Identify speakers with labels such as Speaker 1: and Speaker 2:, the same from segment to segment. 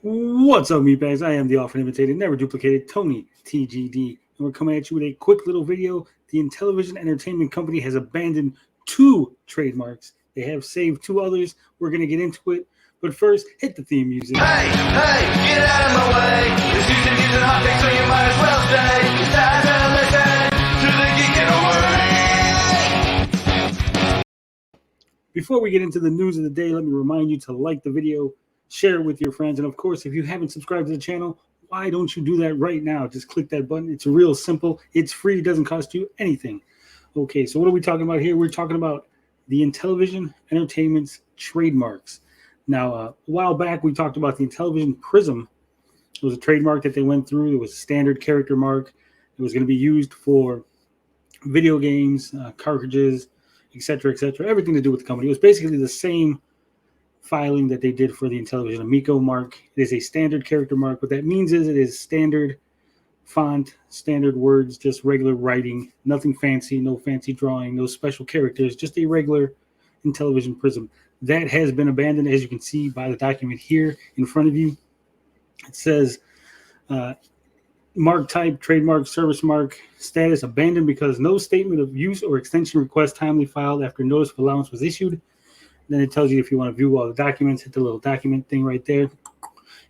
Speaker 1: What's up, meatbags? I am the often imitated, never duplicated Tony TGD, and we're coming at you with a quick little video. The Intellivision Entertainment Company has abandoned 2 trademarks. They have saved 2 others. We're going to get into it, but first, hit the theme music.
Speaker 2: Hey, get out of my way. This season using hot takes, so you might as well stay. It's time to listen to the geeking away.
Speaker 1: Before we get into the news of the day, let me remind you to like the video, share it with your friends, and of course, if you haven't subscribed to the channel, why don't you do that right now? Just click that button. It's real simple. It's free. It doesn't cost you anything. Okay, so what are we talking about here? We're talking about the Intellivision Entertainment's trademarks. Now, a while back, we talked about the Intellivision Prism. It was a trademark that they went through. It was a standard character mark. It was going to be used for video games, cartridges, etc., everything to do with the company. It was basically the same filing that they did for the Intellivision Amico mark. It is a standard character mark. What that means is it is standard font, standard words, just regular writing, nothing fancy, no fancy drawing, no special characters, just a regular Intellivision Prism. That has been abandoned, as you can see by the document here in front of you. It says mark type, trademark, service mark, status abandoned because no statement of use or extension request timely filed after notice of allowance was issued. Then it tells you if you want to view all the documents, hit the little document thing right there.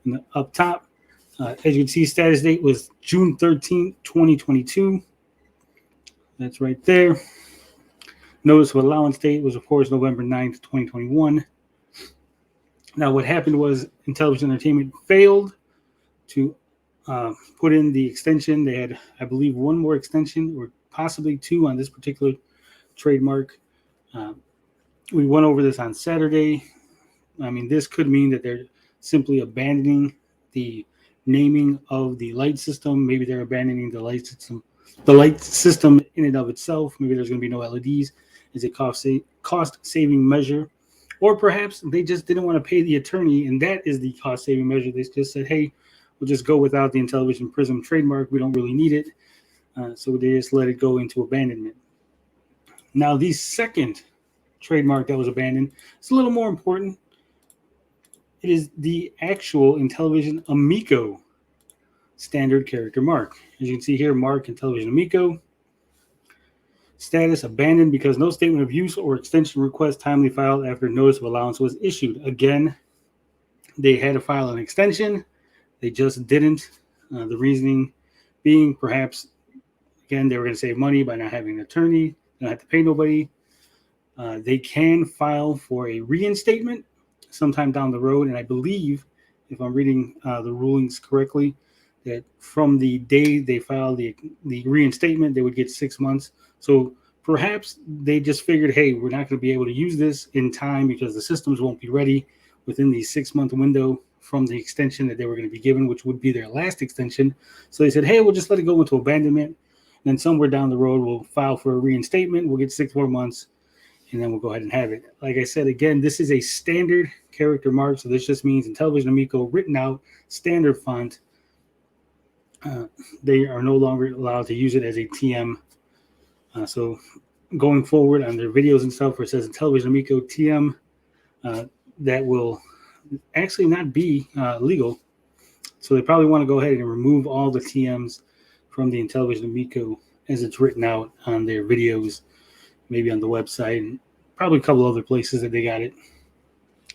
Speaker 1: And up top, as you can see, status date was June 13th, 2022. That's right there. Notice of allowance date was, of course, November 9th, 2021. Now, what happened was Intellivision Entertainment failed to put in the extension. They had, I believe, one more extension or possibly 2 on this particular trademark. We went over this on Saturday. I mean, this could mean that they're simply abandoning the naming of the light system. Maybe they're abandoning the light system in and of itself. Maybe there's going to be no LEDs as a cost-saving measure. Or perhaps they just didn't want to pay the attorney, and that is the cost-saving measure. They just said, hey, we'll just go without the Intellivision Prism trademark. We don't really need it. So they just let it go into abandonment. Now, the second trademark that was abandoned, it's a little more important. It is the actual Intellivision Amico standard character mark. As you can see here, mark Intellivision Amico. Status abandoned because no statement of use or extension request timely filed after notice of allowance was issued. Again, they had to file an extension. They just didn't. The reasoning being perhaps, again, they were going to save money by not having an attorney. They don't have to pay nobody. They can file for a reinstatement sometime down the road. And I believe, if I'm reading the rulings correctly, that from the day they filed the reinstatement, they would get 6 months. So perhaps they just figured, hey, we're not going to be able to use this in time because the systems won't be ready within the 6-month window from the extension that they were going to be given, which would be their last extension. So they said, hey, we'll just let it go into abandonment. And then somewhere down the road, we'll file for a reinstatement. We'll get 6 more months. And then we'll go ahead and have it. Like I said, again, this is a standard character mark. So this just means Intellivision Amico written out, standard font. They are no longer allowed to use it as a TM. So going forward on their videos and stuff where it says Intellivision Amico TM, that will actually not be legal. So they probably want to go ahead and remove all the TMs from the Intellivision Amico as it's written out on their videos. Maybe on the website, and probably a couple other places that they got it.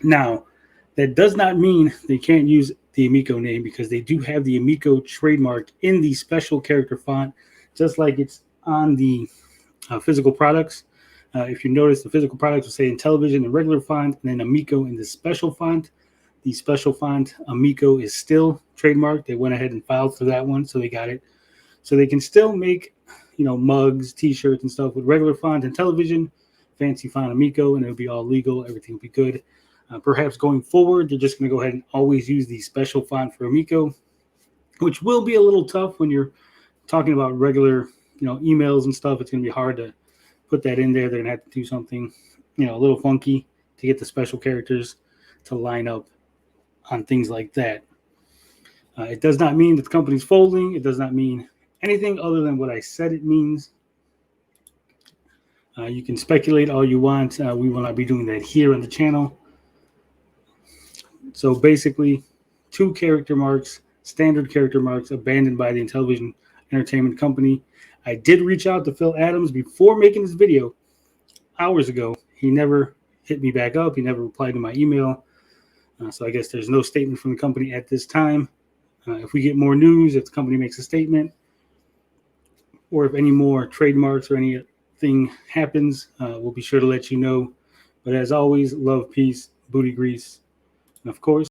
Speaker 1: Now, that does not mean they can't use the Amico name because they do have the Amico trademark in the special character font, just like it's on the physical products. If you notice, the physical products will say Intellivision in regular font and then Amico in the special font. The special font, Amico, is still trademarked. They went ahead and filed for that one, so they got it. So they can still make mugs, t-shirts and stuff with regular font Intellivision, fancy font Amico, and it'll be all legal. Everything will be good. Perhaps going forward, they're just going to go ahead and always use the special font for Amico, which will be a little tough when you're talking about regular, emails and stuff. It's going to be hard to put that in there. They're going to have to do something, a little funky to get the special characters to line up on things like that. It does not mean that the company's folding. It does not mean anything other than what I said it means. You can speculate all you want. We will not be doing that here on the channel. So basically, 2 character marks, standard character marks, abandoned by the Intellivision Entertainment company. I did reach out to Phil Adams before making this video hours ago. He never hit me back up. He never replied to my email. So I guess there's no statement from the company at this time. If we get more news, if the company makes a statement, or if any more trademarks or anything happens, we'll be sure to let you know. But as always, love, peace, booty grease, and of course,